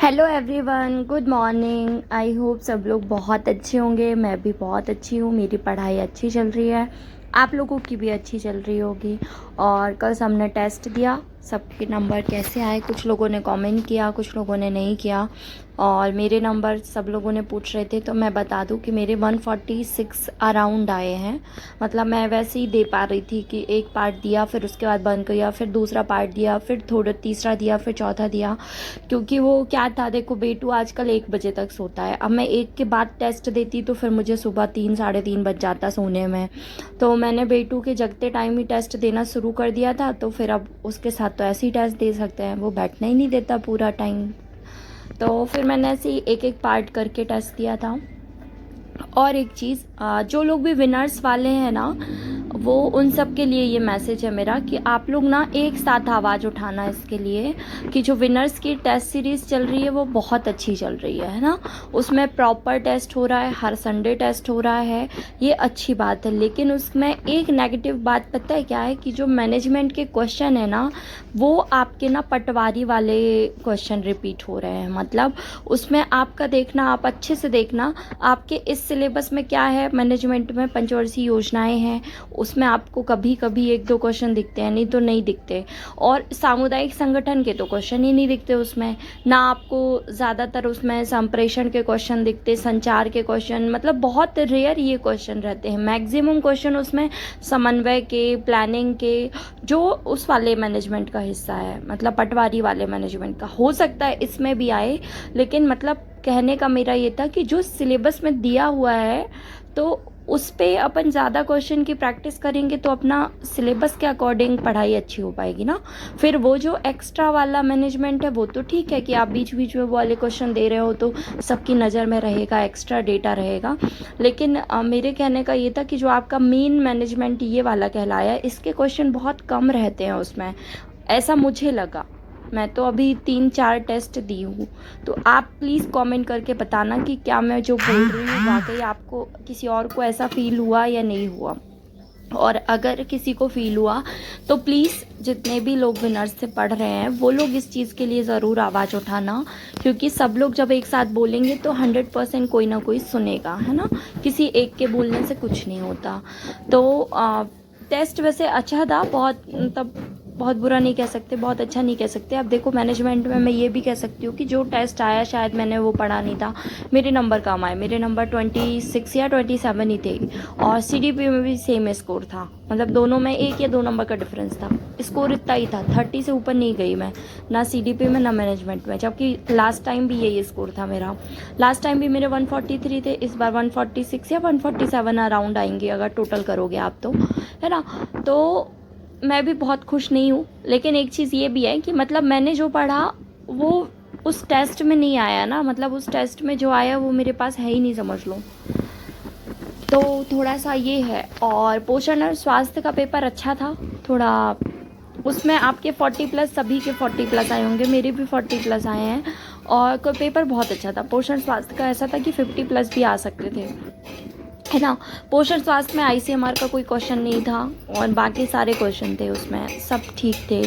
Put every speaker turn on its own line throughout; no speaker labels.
Hello everyone, good morning. I hope सब लोग बहुत अच्छे होंगे। मैं भी बहुत अच्छी हूँ। मेरी पढ़ाई अच्छी चल रही है, आप लोगों की भी अच्छी चल रही होगी। और कल हमने टेस्ट दिया, सबके नंबर कैसे आए, कुछ लोगों ने कमेंट किया, कुछ लोगों ने नहीं किया। और मेरे नंबर सब लोगों ने पूछ रहे थे, तो मैं बता दूं कि मेरे 146 अराउंड आए हैं। मतलब मैं वैसे ही दे पा रही थी कि एक पार्ट दिया, फिर उसके बाद बंद किया, फिर दूसरा पार्ट दिया, फिर थोड़ा तीसरा दिया, फिर चौथा दिया। क्योंकि वो क्या था, देखो बेटू आजकल 1 बजे तक सोता है। अब मैं 1 के बाद टेस्ट देती तो फिर मुझे सुबह 3 साढ़े 3 बज जाता सोने में। तो मैंने बेटू के जगते टाइम ही टेस्ट देना शुरू कर दिया था। तो फिर अब उसके साथ तो ऐसे ही टेस्ट दे सकते हैं, वो बैठना ही नहीं देता पूरा टाइम। तो फिर मैंने ऐसे ही एक एक पार्ट करके टेस्ट दिया था। और एक चीज़, जो लोग भी विनर्स वाले हैं ना, वो उन सब के लिए ये मैसेज है मेरा कि आप लोग ना एक साथ आवाज़ उठाना इसके लिए कि जो विनर्स की टेस्ट सीरीज़ चल रही है वो बहुत अच्छी चल रही है ना। उसमें प्रॉपर टेस्ट हो रहा है, हर संडे टेस्ट हो रहा है, ये अच्छी बात है। लेकिन उसमें एक नेगेटिव बात पता है क्या है, कि जो मैनेजमेंट के क्वेश्चन है ना, वो आपके ना पटवारी वाले क्वेश्चन रिपीट हो रहे हैं। मतलब उसमें आपका देखना, आप अच्छे से देखना, आपके इस सिलेबस में क्या है, मैनेजमेंट में पंचवर्षीय योजनाएं हैं, उसमें आपको कभी कभी 1-2 क्वेश्चन दिखते हैं, नहीं तो नहीं दिखते। और सामुदायिक संगठन के तो क्वेश्चन ही नहीं दिखते उसमें ना। आपको ज़्यादातर उसमें संप्रेषण के क्वेश्चन दिखते, संचार के क्वेश्चन, मतलब बहुत रेयर ये क्वेश्चन रहते हैं। मैक्सिमम क्वेश्चन उसमें समन्वय के, प्लानिंग के, जो उस वाले मैनेजमेंट का हिस्सा है, मतलब पटवारी वाले मैनेजमेंट का। हो सकता है इसमें भी आए, लेकिन मतलब कहने का मेरा ये था कि जो सिलेबस में दिया हुआ है तो उस पे अपन ज़्यादा क्वेश्चन की प्रैक्टिस करेंगे तो अपना सिलेबस के अकॉर्डिंग पढ़ाई अच्छी हो पाएगी ना। फिर वो जो एक्स्ट्रा वाला मैनेजमेंट है वो तो ठीक है कि आप बीच बीच में वो वाले क्वेश्चन दे रहे हो तो सबकी नज़र में रहेगा, एक्स्ट्रा डेटा रहेगा। लेकिन मेरे कहने का ये था कि जो आपका मेन मैनेजमेंट ये वाला कहलाया, इसके क्वेश्चन बहुत कम रहते हैं उसमें, ऐसा मुझे लगा। मैं तो अभी 3-4 टेस्ट दी हूँ। तो आप प्लीज़ कमेंट करके बताना कि क्या मैं जो बोल रही हूँ वाकई आपको, किसी और को ऐसा फील हुआ या नहीं हुआ। और अगर किसी को फील हुआ तो प्लीज़ जितने भी लोग विनर्स से पढ़ रहे हैं वो लोग इस चीज़ के लिए ज़रूर आवाज़ उठाना। क्योंकि सब लोग जब एक साथ बोलेंगे तो 100% कोई ना कोई सुनेगा, है ना। किसी एक के बोलने से कुछ नहीं होता। तो टेस्ट वैसे अच्छा था, बहुत मतलब बहुत बुरा नहीं कह सकते, बहुत अच्छा नहीं कह सकते। अब देखो मैनेजमेंट में मैं ये भी कह सकती हूँ कि जो टेस्ट आया शायद मैंने वो पढ़ा नहीं था, मेरे नंबर कम आए। मेरे नंबर 26 या 27 ही थे। और सीडीपी में भी सेम स्कोर था, मतलब दोनों में 1 या 2 नंबर का डिफरेंस था। स्कोर इतना ही था, 30 से ऊपर नहीं गई मैं, ना सीडीपी में ना मैनेजमेंट में। जबकि लास्ट टाइम भी यही स्कोर था मेरा। लास्ट टाइम भी मेरे 143 थे, इस बार 146 या 147 अराउंड आएंगे अगर टोटल करोगे आप तो, है ना। तो मैं भी बहुत खुश नहीं हूँ। लेकिन एक चीज़ ये भी है कि मतलब मैंने जो पढ़ा वो उस टेस्ट में नहीं आया ना, मतलब उस टेस्ट में जो आया वो मेरे पास है ही नहीं, समझ लो। तो थोड़ा सा ये है। और पोषण और स्वास्थ्य का पेपर अच्छा था थोड़ा, उसमें आपके 40+, सभी के 40+ आए होंगे, मेरे भी 40+ आए हैं। और कोई पेपर बहुत अच्छा था। पोषण स्वास्थ्य का ऐसा था कि 50+ भी आ सकते थे, है ना। पोषण स्वास्थ्य में आईसीएमआर का कोई क्वेश्चन नहीं था और बाकी सारे क्वेश्चन थे उसमें, सब ठीक थे,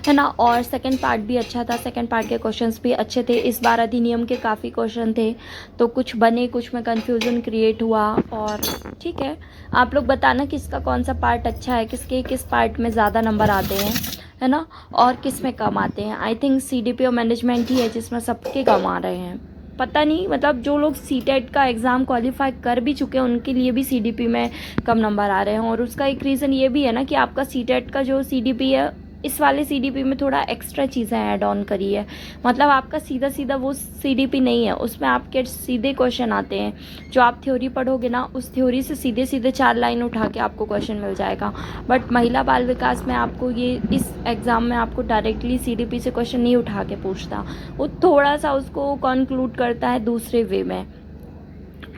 है ना। और सेकंड पार्ट भी अच्छा था, सेकंड पार्ट के क्वेश्चंस भी अच्छे थे। इस बार अधिनियम के काफ़ी क्वेश्चन थे, तो कुछ बने, कुछ में कन्फ्यूज़न क्रिएट हुआ। और ठीक है, आप लोग बताना किसका कौन सा पार्ट अच्छा है, किसके किस पार्ट में ज़्यादा नंबर आते हैं, है ना, और किस में कम आते हैं। आई थिंक सीडीपी और मैनेजमेंट ही है जिसमें सबके कम आ रहे हैं। पता नहीं, मतलब जो लोग सीटेट का एग्ज़ाम क्वालिफाई कर भी चुके हैं उनके लिए भी सीडीपी में कम नंबर आ रहे हैं। और उसका एक रीज़न ये भी है ना कि आपका सीटेट का जो सीडीपी है, इस वाले सीडीपी में थोड़ा एक्स्ट्रा चीज़ें ऐड ऑन करी है। मतलब आपका सीधा सीधा वो सीडीपी नहीं है, उसमें आपके सीधे क्वेश्चन आते हैं। जो आप थ्योरी पढ़ोगे ना, उस थ्योरी से सीधे सीधे 4 लाइन उठा के आपको क्वेश्चन मिल जाएगा। बट महिला बाल विकास में आपको ये, इस एग्ज़ाम में आपको डायरेक्टली सीडीपी से क्वेश्चन नहीं उठा के पूछता, वो थोड़ा सा उसको कंक्लूड करता है दूसरे वे में।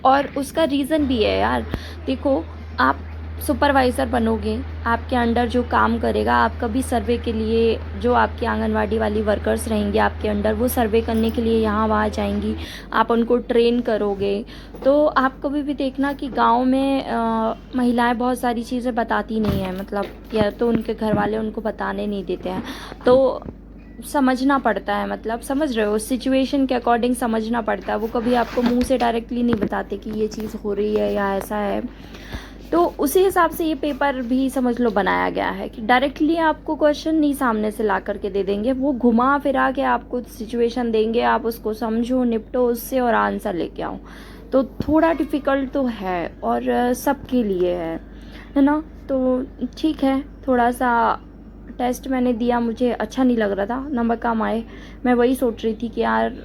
और उसका रीज़न भी है यार, देखो आप सुपरवाइज़र बनोगे, आपके अंडर जो काम करेगा, आपका भी सर्वे के लिए जो आपकी आंगनवाड़ी वाली वर्कर्स रहेंगी आपके अंडर, वो सर्वे करने के लिए यहाँ वहाँ जाएंगी, आप उनको ट्रेन करोगे। तो आप कभी भी देखना कि गांव में महिलाएं बहुत सारी चीज़ें बताती नहीं हैं, मतलब या तो उनके घर वाले उनको बताने नहीं देते हैं। तो समझना पड़ता है, मतलब समझ रहे हो, सिचुएशन के अकॉर्डिंग समझना पड़ता है। वो कभी आपको मुंह से डायरेक्टली नहीं बताते कि ये चीज़ हो रही है या ऐसा है। तो उसी हिसाब से ये पेपर भी समझ लो बनाया गया है कि डायरेक्टली आपको क्वेश्चन नहीं सामने से ला करके दे देंगे, वो घुमा फिरा के आपको सिचुएशन देंगे, आप उसको समझो, निपटो उससे और आंसर लेके आओ। तो थोड़ा डिफ़िकल्ट तो है और सबके लिए है ना। तो ठीक है, थोड़ा सा टेस्ट मैंने दिया, मुझे अच्छा नहीं लग रहा था, नंबर कम आए। मैं वही सोच रही थी कि यार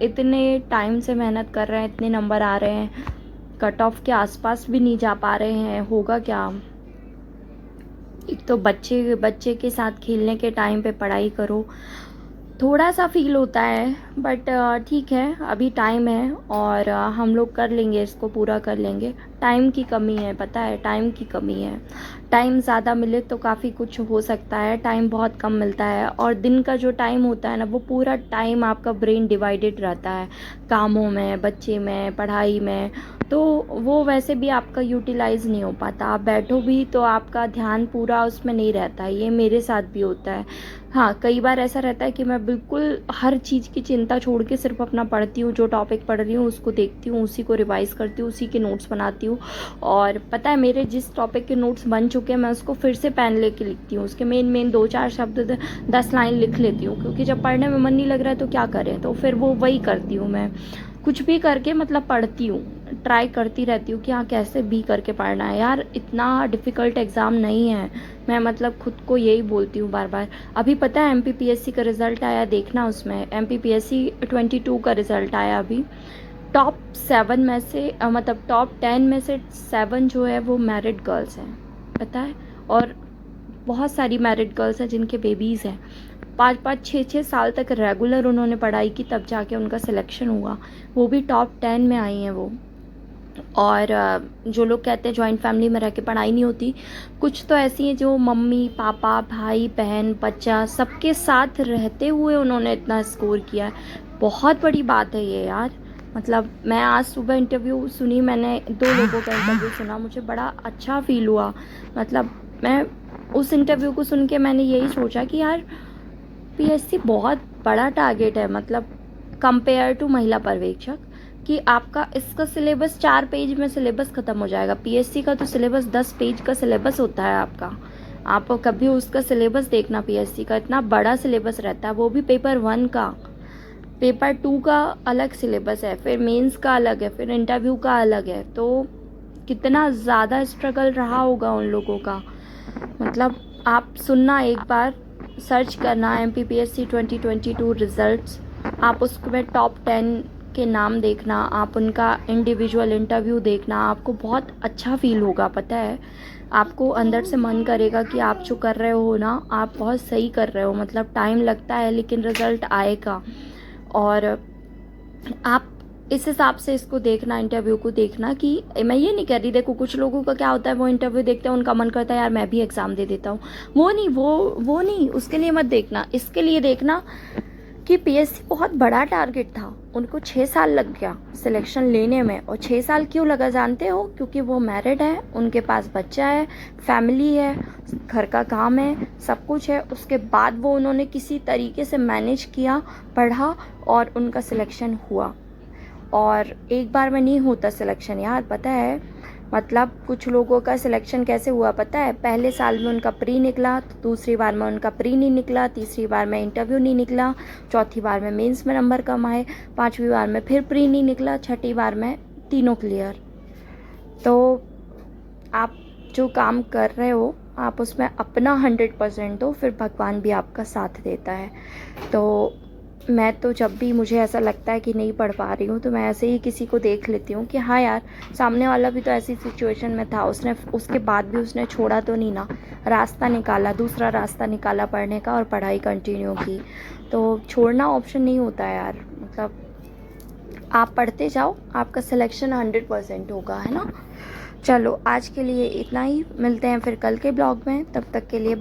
इतने टाइम से मेहनत कर रहे हैं, इतने नंबर आ रहे हैं, कट ऑफ के आसपास भी नहीं जा पा रहे हैं, होगा क्या। एक तो बच्चे बच्चे के साथ खेलने के टाइम पे पढ़ाई करो, थोड़ा सा फील होता है, बट ठीक है, अभी टाइम है और हम लोग कर लेंगे, इसको पूरा कर लेंगे। टाइम की कमी है, पता है, टाइम की कमी है। टाइम ज़्यादा मिले तो काफ़ी कुछ हो सकता है, टाइम बहुत कम मिलता है, और दिन का जो टाइम होता है ना, वो पूरा टाइम आपका ब्रेन डिवाइडेड रहता है कामों में, बच्चे में, पढ़ाई में। तो वो वैसे भी आपका यूटिलाइज़ नहीं हो पाता, आप बैठो भी तो आपका ध्यान पूरा उसमें नहीं रहता है। ये मेरे साथ भी होता है। हाँ, कई बार ऐसा रहता है कि मैं बिल्कुल हर चीज़ की चिंता छोड़ के सिर्फ अपना पढ़ती हूँ, जो टॉपिक पढ़ रही हूँ उसको देखती हूँ, उसी को रिवाइज़ करती हूँ, उसी के नोट्स बनाती हूँ। और पता है, मेरे जिस टॉपिक के नोट्स बन चुके हैं, मैं उसको फिर से पेन लेके लिखती हूँ, उसके मेन 2-4 शब्द 10 लाइन लिख लेती हूँ, क्योंकि जब पढ़ने में मन नहीं लग रहा है तो क्या करें, तो फिर वो वही करती हूँ मैं। कुछ भी करके मतलब पढ़ती हूँ, ट्राई करती रहती हूँ कि हाँ कैसे भी करके पढ़ना है यार, इतना डिफ़िकल्ट एग्ज़ाम नहीं है। मैं मतलब खुद को यही बोलती हूँ बार बार। अभी पता है MPPSC का रिज़ल्ट आया, देखना उसमें MPPSC 22 का रिज़ल्ट आया अभी। टॉप 7 में से मतलब टॉप 10 में से 7 जो है वो मैरिड गर्ल्स हैं, पता है। और बहुत सारी मैरिड गर्ल्स हैं जिनके बेबीज़ हैं। 5-5 6-6 साल तक रेगुलर उन्होंने पढ़ाई की, तब जाके उनका सिलेक्शन हुआ, वो भी टॉप 10 में आई हैं वो। और जो लोग कहते हैं जॉइंट फैमिली में रह के पढ़ाई नहीं होती, कुछ तो ऐसी हैं जो मम्मी पापा भाई बहन बच्चा सबके साथ रहते हुए उन्होंने इतना स्कोर किया है। बहुत बड़ी बात है ये यार। मतलब मैं आज सुबह इंटरव्यू सुनी, मैंने 2 लोगों का इंटरव्यू सुना, मुझे बड़ा अच्छा फील हुआ। मतलब मैं उस इंटरव्यू को सुन के मैंने यही सोचा कि यार PSC बहुत बड़ा टारगेट है, मतलब कंपेयर टू महिला पर्यवेक्षक, कि आपका इसका सिलेबस 4 पेज में सिलेबस ख़त्म हो जाएगा। PSC का तो सिलेबस 10 पेज का सिलेबस होता है आपका। आप कभी उसका सिलेबस देखना, PSC का इतना बड़ा सिलेबस रहता है, वो भी पेपर 1 का। पेपर 2 का अलग सिलेबस है, फिर मेंस का अलग है, फिर इंटरव्यू का अलग है। तो कितना ज़्यादा स्ट्रगल रहा होगा उन लोगों का। मतलब आप सुनना, एक बार सर्च करना MPPSC 2022 रिज़ल्ट्स, आप उसमें टॉप 10 के नाम देखना, आप उनका इंडिविजुअल इंटरव्यू देखना, आपको बहुत अच्छा फील होगा। पता है, आपको अंदर से मन करेगा कि आप जो कर रहे हो ना, आप बहुत सही कर रहे हो। मतलब टाइम लगता है लेकिन रिज़ल्ट आएगा। और आप इस हिसाब से इसको देखना, इंटरव्यू को देखना। कि मैं ये नहीं कह रही, देखो कुछ लोगों का क्या होता है, वो इंटरव्यू देखते हैं, उनका मन करता है यार मैं भी एग्ज़ाम दे देता हूँ। वो नहीं, उसके लिए मत देखना। इसके लिए देखना कि PSC बहुत बड़ा टारगेट था, उनको 6 साल लग गया सिलेक्शन लेने में। और 6 साल क्यों लगा जानते हो? क्योंकि वो मैरिड है, उनके पास बच्चा है, फैमिली है, घर का काम है, सब कुछ है। उसके बाद वो उन्होंने किसी तरीके से मैनेज किया, पढ़ा और उनका सिलेक्शन हुआ। और एक बार में नहीं होता सिलेक्शन यार, पता है। मतलब कुछ लोगों का सिलेक्शन कैसे हुआ पता है, पहले साल में उनका प्री निकला, तो दूसरी बार में उनका प्री नहीं निकला, तीसरी बार में इंटरव्यू नहीं निकला, चौथी बार में मेंस में नंबर कम आए, पांचवी बार में फिर प्री नहीं निकला, छठी बार में तीनों क्लियर। तो आप जो काम कर रहे हो आप उसमें अपना 100% दो, फिर भगवान भी आपका साथ देता है। तो मैं तो जब भी मुझे ऐसा लगता है कि नहीं पढ़ पा रही हूँ, तो मैं ऐसे ही किसी को देख लेती हूँ कि हाँ यार, सामने वाला भी तो ऐसी सिचुएशन में था, उसने उसके बाद भी उसने छोड़ा तो नहीं ना, रास्ता निकाला, दूसरा रास्ता निकाला पढ़ने का और पढ़ाई कंटिन्यू की। तो छोड़ना ऑप्शन नहीं होता है यार। मतलब आप पढ़ते जाओ, आपका सिलेक्शन 100% होगा, है ना। चलो आज के लिए इतना ही, मिलते हैं फिर कल के ब्लॉग में, तब तक के लिए